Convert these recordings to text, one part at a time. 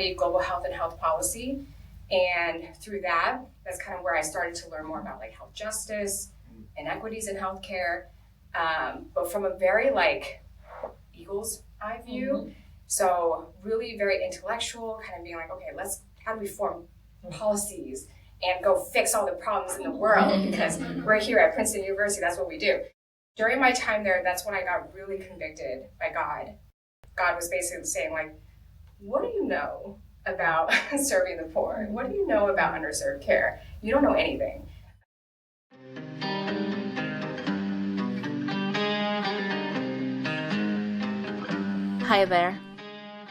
studied global health and health policy. And through that's kind of where I started to learn more about like health justice, inequities in healthcare, but from a very like eagle's eye view. So really very intellectual, kind of being like, okay, how do we form policies and go fix all the problems in the world? Because we're here at Princeton University, that's what we do. During my time there, that's when I got really convicted by God. God was basically saying like, what do you know about serving the poor? What do you know about underserved care? You don't know anything. Hi there.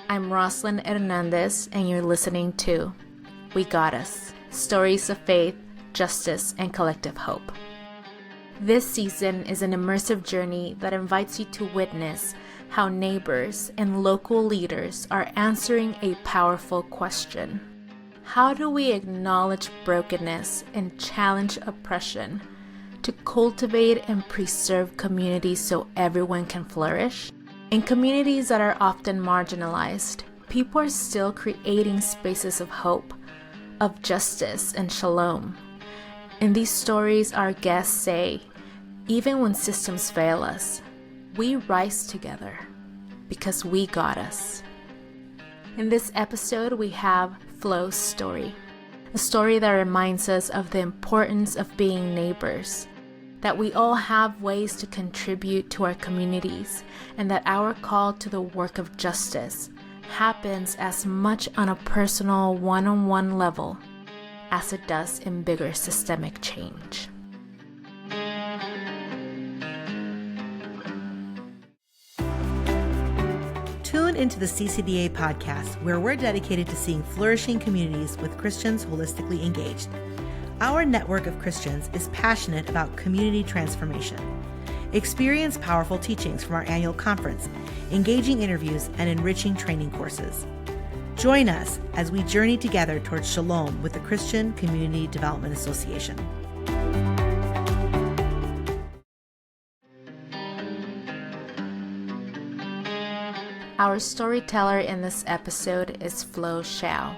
I'm Roslyn Hernandez, and you're listening to We Got Us, Stories of Faith, Justice, and Collective Hope. This season is an immersive journey that invites you to witness how neighbors and local leaders are answering a powerful question. How do we acknowledge brokenness and challenge oppression to cultivate and preserve communities so everyone can flourish? In communities that are often marginalized, people are still creating spaces of hope, of justice, and shalom. In these stories, our guests say, even when systems fail us, we rise together because we got us. In this episode, we have Flo's story, a story that reminds us of the importance of being neighbors, that we all have ways to contribute to our communities, and that our call to the work of justice happens as much on a personal one-on-one level as it does in bigger systemic change. Tune into the CCDA podcast, where we're dedicated to seeing flourishing communities with Christians holistically engaged. Our network of Christians is passionate about community transformation. Experience powerful teachings from our annual conference, engaging interviews, and enriching training courses. Join us as we journey together towards shalom with the Christian Community Development Association. Our storyteller in this episode is Flo Shao.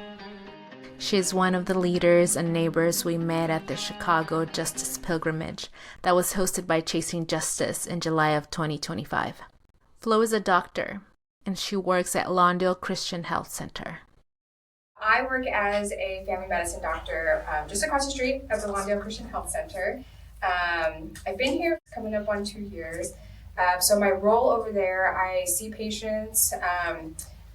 She is one of the leaders and neighbors we met at the Chicago Justice Pilgrimage that was hosted by Chasing Justice in July of 2025. Flo is a doctor, and she works at Lawndale Christian Health Center. I work as a family medicine doctor just across the street at the Lawndale Christian Health Center. I've been here coming up on 2 years. So my role over there, I see patients,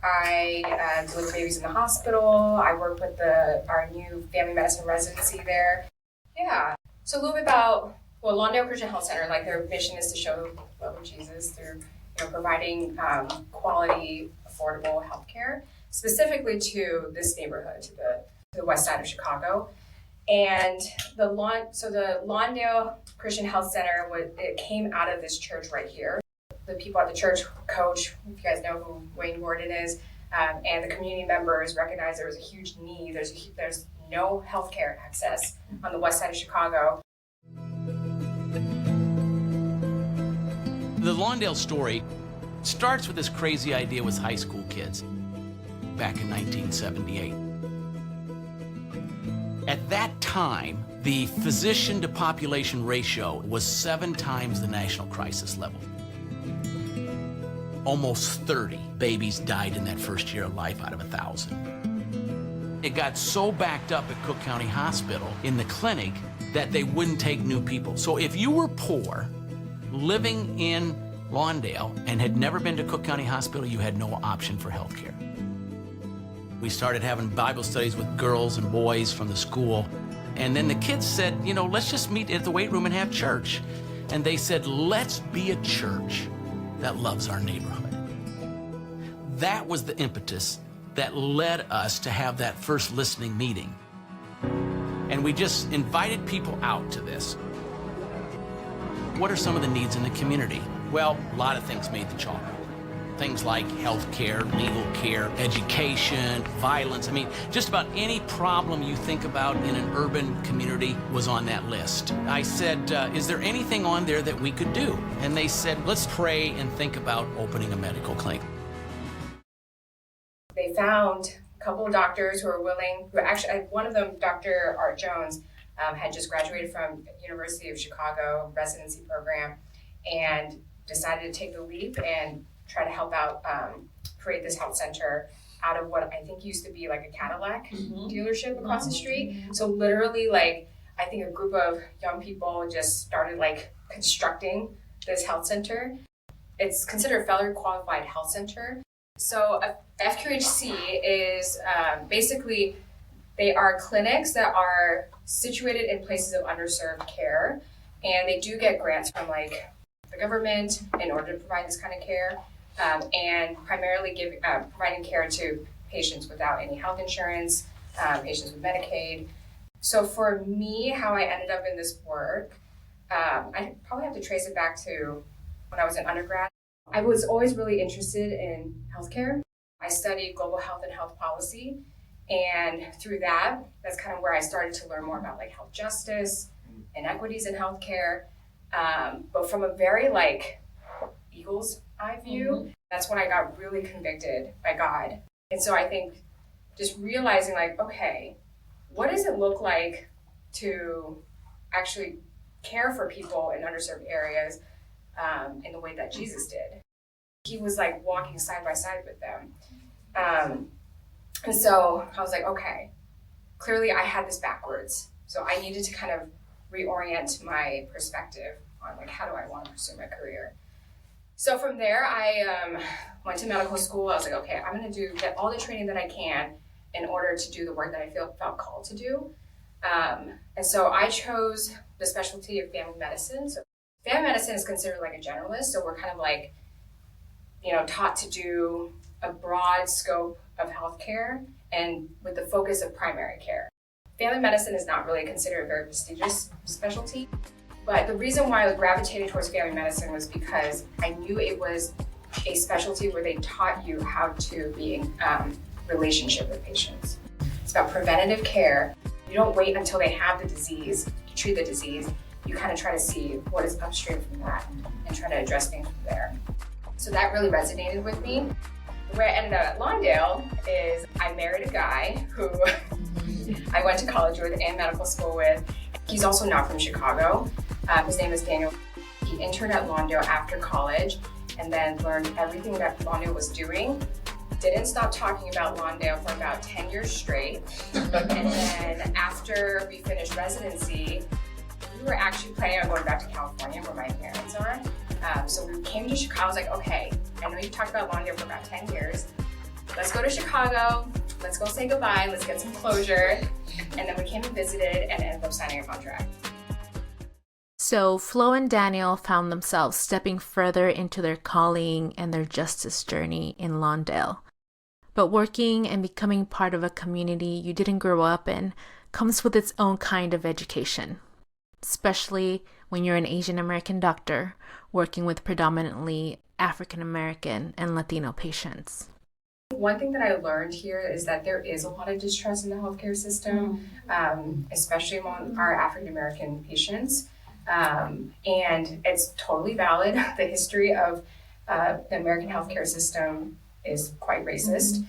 I deliver babies in the hospital, I work with our new family medicine residency there. Yeah, so a little bit about, Lawndale Christian Health Center, like their mission is to show the love of Jesus through providing quality, affordable healthcare, specifically to this neighborhood, to the west side of Chicago. And the Lawndale Christian Health Center, it came out of this church right here. The people at the church, Coach, if you guys know who Wayne Gordon is, and the community members recognized there was a huge need. There's no healthcare access on the west side of Chicago. The Lawndale story starts with this crazy idea with high school kids back in 1978. At that time, the physician to population ratio was 7 times the national crisis level. Almost 30 babies died in that first year of life out of 1,000. It got so backed up at Cook County Hospital in the clinic that they wouldn't take new people. So if you were poor, living in Lawndale, and had never been to Cook County Hospital, you had no option for health care. We started having Bible studies with girls and boys from the school. And then the kids said, let's just meet at the weight room and have church. And they said, let's be a church that loves our neighborhood. That was the impetus that led us to have that first listening meeting. And we just invited people out to this. What are some of the needs in the community? Well, a lot of things made the chalk. Things like health care, legal care, education, violence. Just about any problem you think about in an urban community was on that list. I said, is there anything on there that we could do? And they said, let's pray and think about opening a medical clinic. They found couple of doctors who are willing, one of them, Dr. Art Jones, had just graduated from University of Chicago residency program and decided to take the leap and try to help out create this health center out of what I think used to be like a Cadillac dealership across the street. So literally, like, I think a group of young people just started like constructing this health center. It's considered a federally qualified health center. So FQHC is basically, they are clinics that are situated in places of underserved care, and they do get grants from like the government in order to provide this kind of care, and primarily providing care to patients without any health insurance, patients with Medicaid. So for me, how I ended up in this work, I probably have to trace it back to when I was an undergrad. I was always really interested in healthcare. I studied global health and health policy. And through that, that's kind of where I started to learn more about like health justice, inequities in healthcare. But from a very like eagle's eye view, that's when I got really convicted by God. And so I think just realizing like, okay, what does it look like to actually care for people in underserved areas in the way that Jesus did? He was like walking side by side with them. And so I was like, okay, clearly I had this backwards. So I needed to kind of reorient my perspective on like, how do I want to pursue my career? So from there, I went to medical school. I was like, okay, I'm going to get all the training that I can in order to do the work that I felt called to do. And so I chose the specialty of family medicine. So family medicine is considered like a generalist. So we're kind of like, taught to do a broad scope of healthcare and with the focus of primary care. Family medicine is not really considered a very prestigious specialty, but the reason why I gravitated towards family medicine was because I knew it was a specialty where they taught you how to be in relationship with patients. It's about preventative care. You don't wait until they have the disease to treat the disease. You kind of try to see what is upstream from that and try to address things from there. So that really resonated with me. The way I ended up at Lawndale is I married a guy who I went to college with and medical school with. He's also not from Chicago. His name is Daniel. He interned at Lawndale after college and then learned everything that Lawndale was doing. Didn't stop talking about Lawndale for about 10 years straight. And then after we finished residency, we were actually planning on going back to California where my parents are. So we came to Chicago. I was like, okay, I know you talked about Lawndale for about 10 years. Let's go to Chicago. Let's go say goodbye. Let's get some closure. And then we came and visited and ended up signing a contract. So Flo and Daniel found themselves stepping further into their calling and their justice journey in Lawndale. But working and becoming part of a community you didn't grow up in comes with its own kind of education, especially when you're an Asian American doctor working with predominantly African American and Latino patients. One thing that I learned here is that there is a lot of distrust in the healthcare system, especially among our African American patients. And it's totally valid. The history of the American healthcare system is quite racist.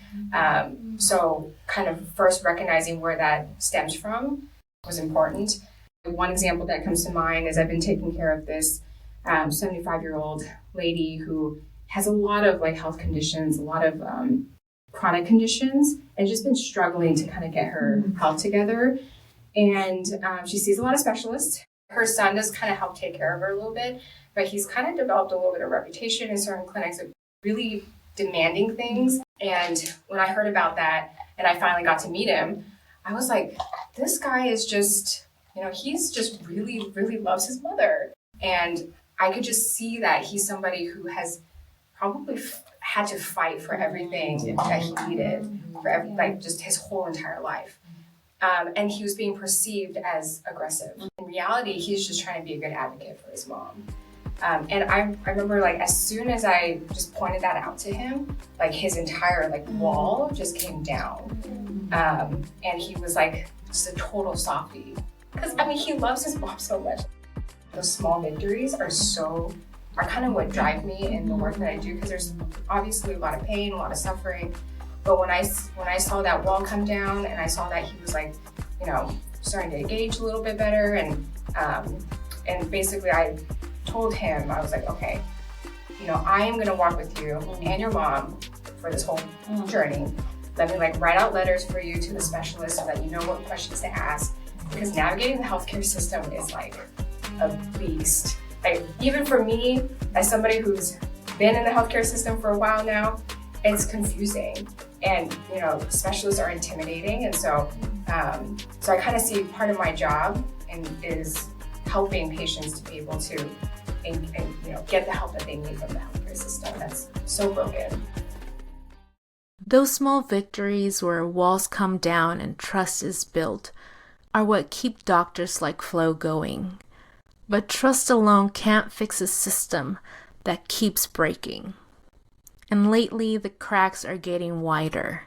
So kind of first recognizing where that stems from was important. One example that comes to mind is I've been taking care of this 75-year-old lady who has a lot of like health conditions, a lot of chronic conditions, and just been struggling to kind of get her health together. And she sees a lot of specialists. Her son does kind of help take care of her a little bit, but he's kind of developed a little bit of reputation in certain clinics of really demanding things. And when I heard about that and I finally got to meet him, I was like, this guy is just, he's just really, really loves his mother. And I could just see that he's somebody who has probably had to fight for everything that he needed, for just his whole entire life. And he was being perceived as aggressive. In reality, he's just trying to be a good advocate for his mom. And I remember as soon as I just pointed that out to him, his entire wall just came down. And he was just a total softie. Because he loves his mom so much. Those small victories are kind of what drive me in the work that I do, because there's obviously a lot of pain, a lot of suffering, But when I saw that wall come down and I saw that he was like, starting to engage a little bit better, and basically I told him, I was like, okay, I am gonna walk with you and your mom for this whole journey. Let me write out letters for you to the specialist so that you know what questions to ask, because navigating the healthcare system is a beast. Even for me, as somebody who's been in the healthcare system for a while now, it's confusing, and specialists are intimidating, and so I kind of see part of my job is helping patients to be able to get the help that they need from the healthcare system that's so broken. Those small victories where walls come down and trust is built are what keep doctors like Flo going. But trust alone can't fix a system that keeps breaking. And lately, the cracks are getting wider.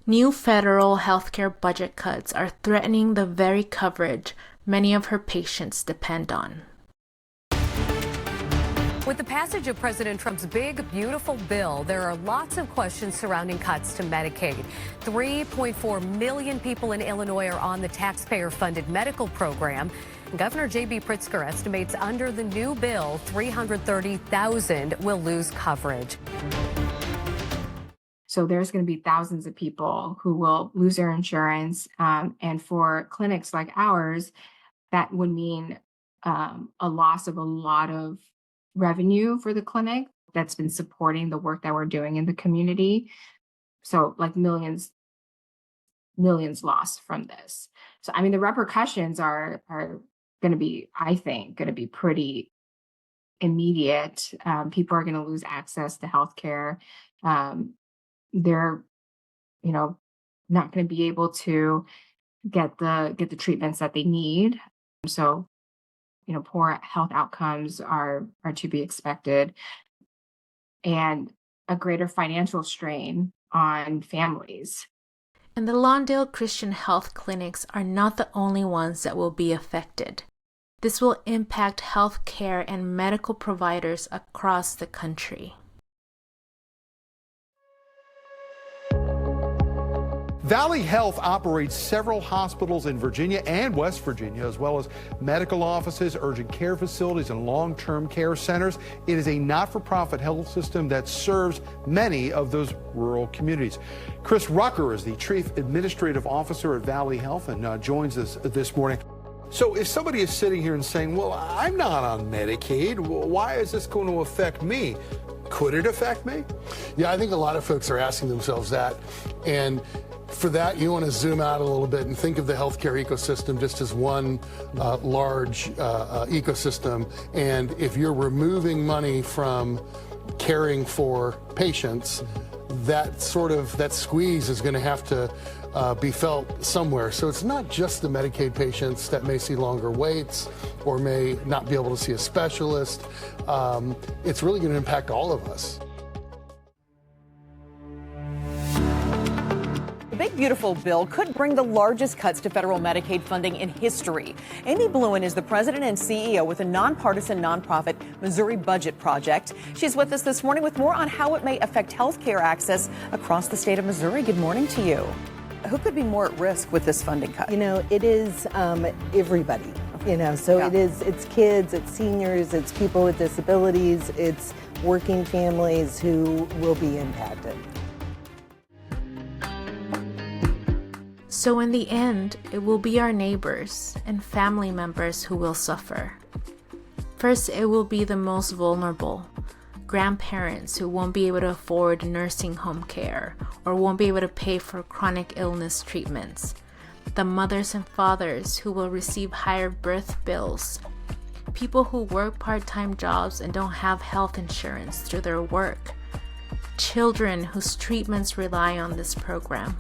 New federal healthcare budget cuts are threatening the very coverage many of her patients depend on. With the passage of President Trump's big, beautiful bill, there are lots of questions surrounding cuts to Medicaid. 3.4 million people in Illinois are on the taxpayer-funded medical program. Governor J.B. Pritzker estimates under the new bill, 330,000 will lose coverage. So there's going to be thousands of people who will lose their insurance. And for clinics like ours, that would mean a loss of a lot of revenue for the clinic that's been supporting the work that we're doing in the community. So millions lost from this. So, the repercussions are going to be, I think, pretty immediate. People are going to lose access to healthcare. They're, not going to be able to get the treatments that they need. So, poor health outcomes are to be expected, and a greater financial strain on families. And the Lawndale Christian Health Clinics are not the only ones that will be affected. This will impact health care and medical providers across the country. Valley Health operates several hospitals in Virginia and West Virginia, as well as medical offices, urgent care facilities, and long-term care centers. It is a not-for-profit health system that serves many of those rural communities. Chris Rucker is the Chief Administrative Officer at Valley Health and joins us this morning. So if somebody is sitting here and saying, well, I'm not on Medicaid, why is this going to affect me? Could it affect me? Yeah, I think a lot of folks are asking themselves that. And for that, you want to zoom out a little bit and think of the healthcare ecosystem just as one large ecosystem. And if you're removing money from caring for patients, that squeeze is going to have to be felt somewhere. So it's not just the Medicaid patients that may see longer waits or may not be able to see a specialist. It's really going to impact all of us. The Big Beautiful Bill could bring the largest cuts to federal Medicaid funding in history. Amy Bluen is the president and CEO with a nonpartisan nonprofit Missouri Budget Project. She's with us this morning with more on how it may affect health care access across the state of Missouri. Good morning to you. Who could be more at risk with this funding cut? It is everybody, it's kids, it's seniors, it's people with disabilities, it's working families who will be impacted. So in the end, it will be our neighbors and family members who will suffer. First, it will be the most vulnerable. Grandparents who won't be able to afford nursing home care or won't be able to pay for chronic illness treatments. The mothers and fathers who will receive higher birth bills. People who work part-time jobs and don't have health insurance through their work. Children whose treatments rely on this program.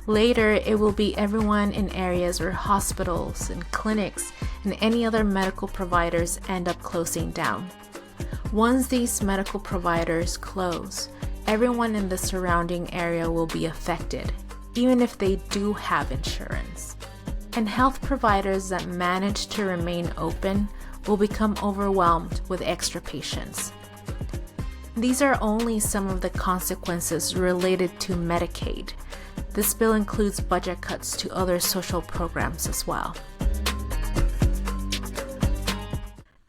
Later, it will be everyone in areas where hospitals and clinics and any other medical providers end up closing down. Once these medical providers close, everyone in the surrounding area will be affected, even if they do have insurance. And health providers that manage to remain open will become overwhelmed with extra patients. These are only some of the consequences related to Medicaid. This bill includes budget cuts to other social programs as well.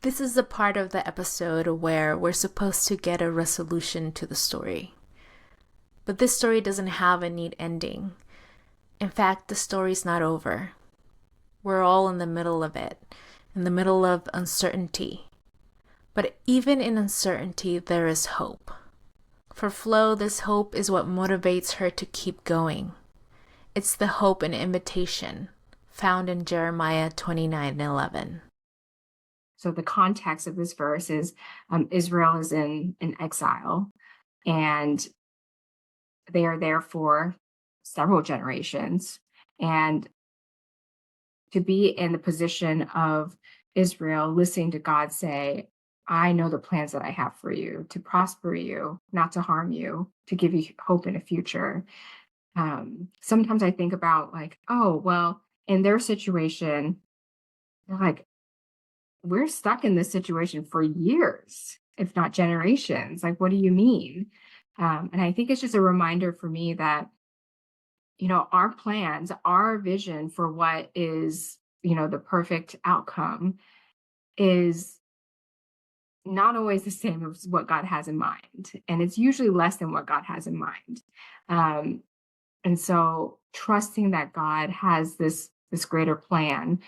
This is the part of the episode where we're supposed to get a resolution to the story. But this story doesn't have a neat ending. In fact, the story's not over. We're all in the middle of it, in the middle of uncertainty. But even in uncertainty, there is hope. For Flo, this hope is what motivates her to keep going. It's the hope and invitation found in Jeremiah 29:11. So the context of this verse is Israel is in exile, and they are there for several generations. And to be in the position of Israel, listening to God say, I know the plans that I have for you, to prosper you, not to harm you, to give you hope in a future. Sometimes I think about like, oh, well, in their situation, they're like, we're stuck in this situation for years, if not generations. Like, what do you mean? And I think it's just a reminder for me that, our plans, our vision for what is, the perfect outcome is not always the same as what God has in mind. And it's usually less than what God has in mind. And so trusting that God has this greater plan,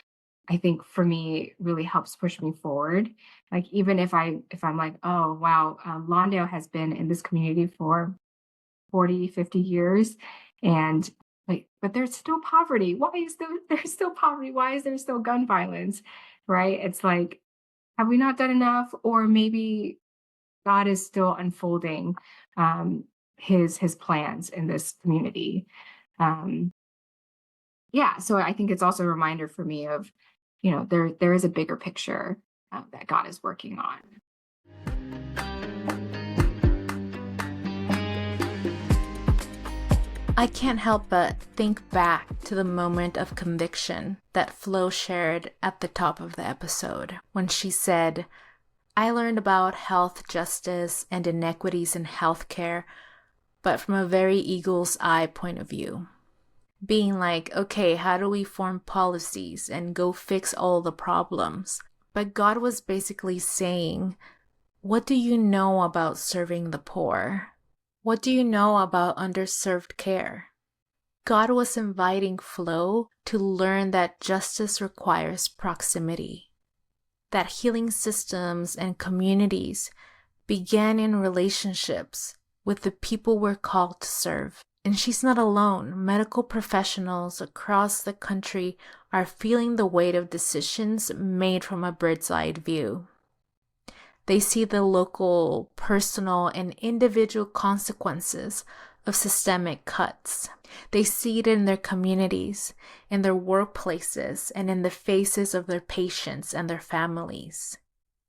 I think for me really helps push me forward. Like, even if I'm like, oh, wow, Lawndale has been in this community for 40, 50 years. And like, but there's still poverty. Why is there's still poverty? Why is there still gun violence? Right? It's like, have we not done enough? Or maybe God is still unfolding his plans in this community. So I think it's also a reminder for me of, there is a bigger picture that God is working on. I can't help but think back to the moment of conviction that Flo shared at the top of the episode when she said, I learned about health justice and inequities in healthcare, but from a very eagle's eye point of view. Being like, okay, how do we form policies and go fix all the problems? But God was basically saying, what do you know about serving the poor? What do you know about underserved care? God was inviting Flo to learn that justice requires proximity, that healing systems and communities began in relationships with the people we're called to serve. And she's not alone. Medical professionals across the country are feeling the weight of decisions made from a bird's-eye view. They see the local, personal, and individual consequences of systemic cuts. They see it in their communities, in their workplaces, and in the faces of their patients and their families.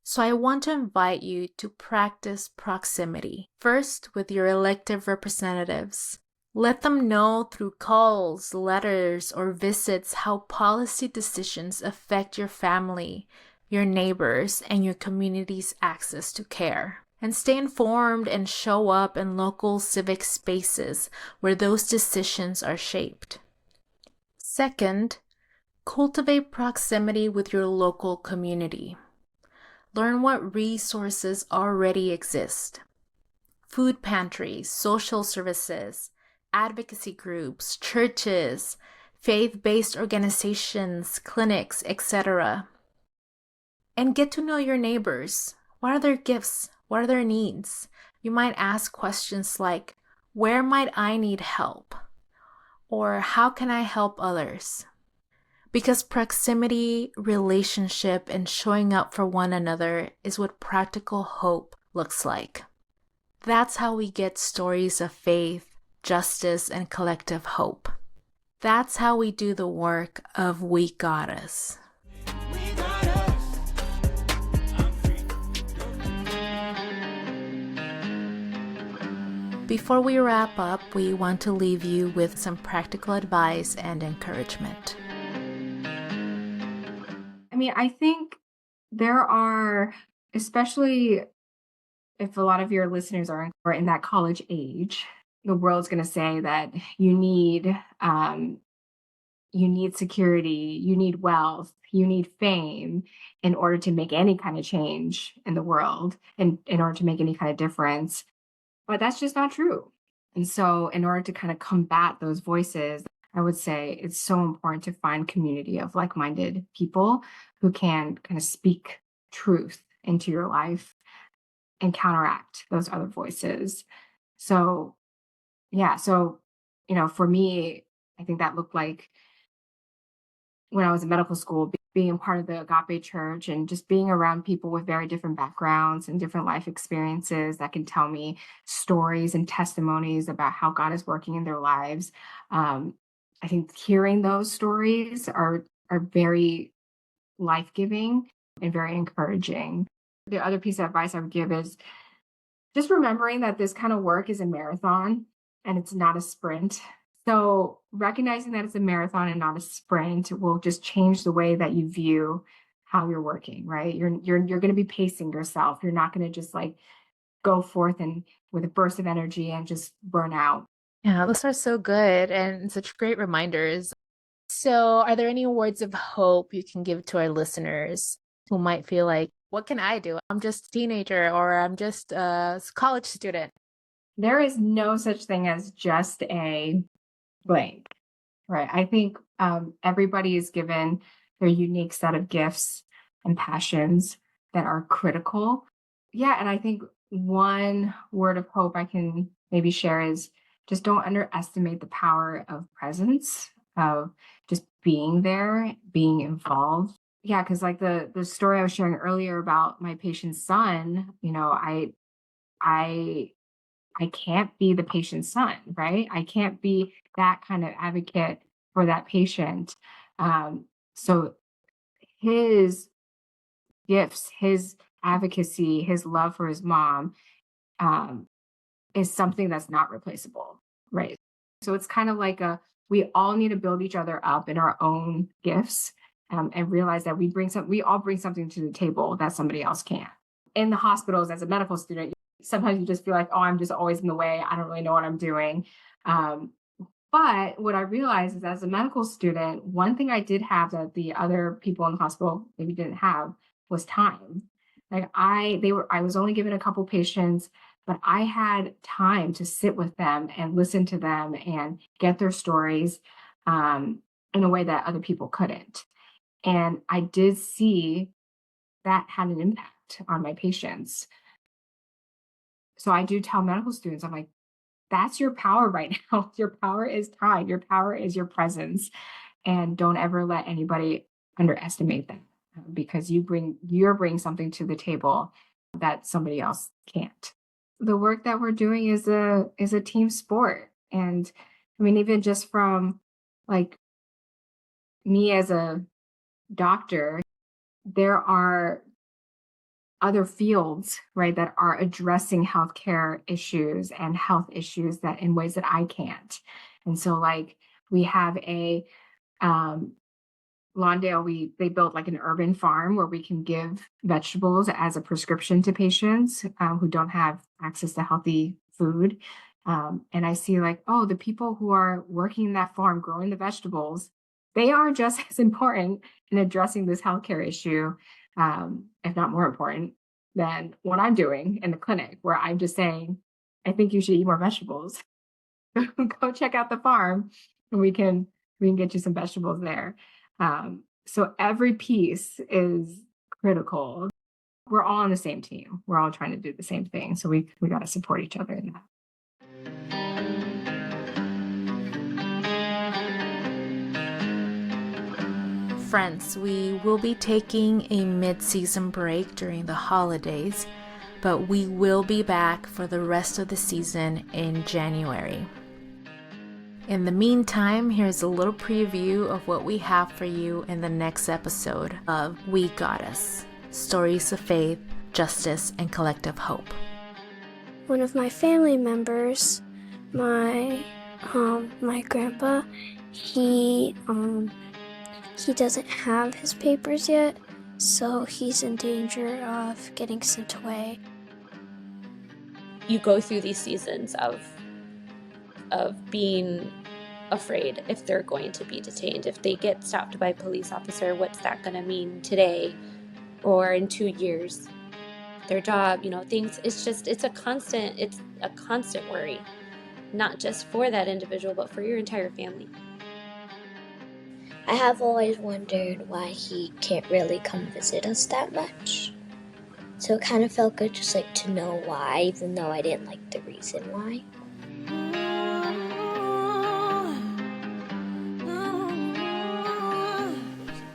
So I want to invite you to practice proximity. First, with your elected representatives. Let them know through calls, letters, or visits how policy decisions affect your family, your neighbors, and your community's access to care. And stay informed and show up in local civic spaces where those decisions are shaped. Second, cultivate proximity with your local community. Learn what resources already exist. Food pantries, social services, advocacy groups, churches, faith-based organizations, clinics, etc. And get to know your neighbors. What are their gifts? What are their needs? You might ask questions like, where might I need help? Or how can I help others? Because proximity, relationship, and showing up for one another is what practical hope looks like. That's how we get stories of faith, justice, and collective hope. That's how we do the work of We Got Us. Before we wrap up, we want to leave you with some practical advice and encouragement. I mean, I think there are, especially if a lot of your listeners are in that college age, the world's going to say that you need security, you need wealth, you need fame in order to make any kind of change in the world and in order to make any kind of difference. But that's just not true. And so in order to kind of combat those voices, I would say it's so important to find community of like-minded people who can kind of speak truth into your life and counteract those other voices. So, yeah. So, for me, I think that looked like when I was in medical school, being part of the Agape Church and just being around people with very different backgrounds and different life experiences that can tell me stories and testimonies about how God is working in their lives. I think hearing those stories are very life-giving and very encouraging. The other piece of advice I would give is just remembering that this kind of work is a marathon and it's not a sprint. So recognizing that it's a marathon and not a sprint will just change the way that you view how you're working, right? You're going to be pacing yourself. You're not going to just like go forth and with a burst of energy and just burn out. Yeah, those are so good and such great reminders. So are there any words of hope you can give to our listeners who might feel like, what can I do? I'm just a teenager or I'm just a college student. There is no such thing as just a blank, right? I think everybody is given their unique set of gifts and passions that are critical. Yeah, and I think one word of hope I can maybe share is just don't underestimate the power of presence, of just being there, being involved. Yeah, because like the story I was sharing earlier about my patient's son, I can't be the patient's son, right? I can't be that kind of advocate for that patient. So his gifts, his advocacy, his love for his mom is something that's not replaceable, right? So it's kind of like we all need to build each other up in our own gifts and realize that we all bring something to the table that somebody else can't. In the hospitals as a medical student, sometimes you just feel like, oh, I'm just always in the way. I don't really know what I'm doing. But what I realized is as a medical student, one thing I did have that the other people in the hospital maybe didn't have was time. Like I was only given a couple patients, but I had time to sit with them and listen to them and get their stories in a way that other people couldn't. And I did see that had an impact on my patients. So I do tell medical students, I'm like, that's your power right now. Your power is time. Your power is your presence. And don't ever let anybody underestimate that because you're bringing something to the table that somebody else can't. The work that we're doing is a team sport. And I mean, even just from like me as a doctor, there are other fields, right, that are addressing healthcare issues and health issues that in ways that I can't. And so like we have a Lawndale, they built like an urban farm where we can give vegetables as a prescription to patients who don't have access to healthy food. And I see like, oh, the people who are working that farm, growing the vegetables, they are just as important in addressing this healthcare issue, if not more important than what I'm doing in the clinic, where I'm just saying, I think you should eat more vegetables. Go check out the farm and we can get you some vegetables there. So every piece is critical. We're all on the same team. We're all trying to do the same thing. So we got to support each other in that. Friends, we will be taking a mid-season break during the holidays, but we will be back for the rest of the season in January. In the meantime, here's a little preview of what we have for you in the next episode of We Got Us, Stories of Faith, Justice, and Collective Hope. One of my family members, my grandpa, he doesn't have his papers yet, so he's in danger of getting sent away. you go through these seasons of being afraid if they're going to be detained. If they get stopped by a police officer, what's that going to mean today or in 2 years? Their job, things, it's a constant worry, not just for that individual, but for your entire family. I have always wondered why he can't really come visit us that much. So it kind of felt good just to know why, even though I didn't like the reason why.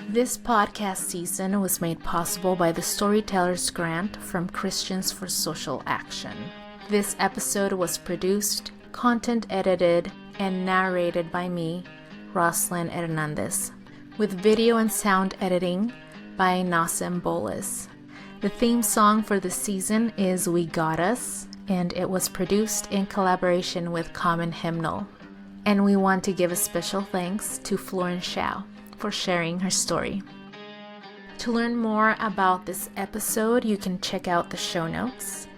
This podcast season was made possible by the Storytellers Grant from Christians for Social Action. This episode was produced, content edited, and narrated by me, Roslyn Hernandez, with video and sound editing by Nassim Bolis. The theme song for the season is We Got Us, and it was produced in collaboration with Common Hymnal. And we want to give a special thanks to Flourish for sharing her story. To learn more about this episode, you can check out the show notes.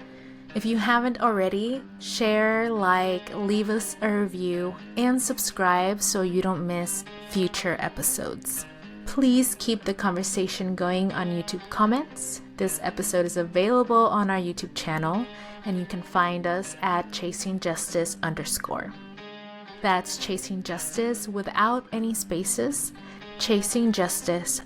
If you haven't already, share, leave us a review, and subscribe so you don't miss future episodes. Please keep the conversation going on YouTube comments. This episode is available on our YouTube channel, and you can find us at chasingjustice_. That's Chasing Justice without any spaces, chasingjustice_.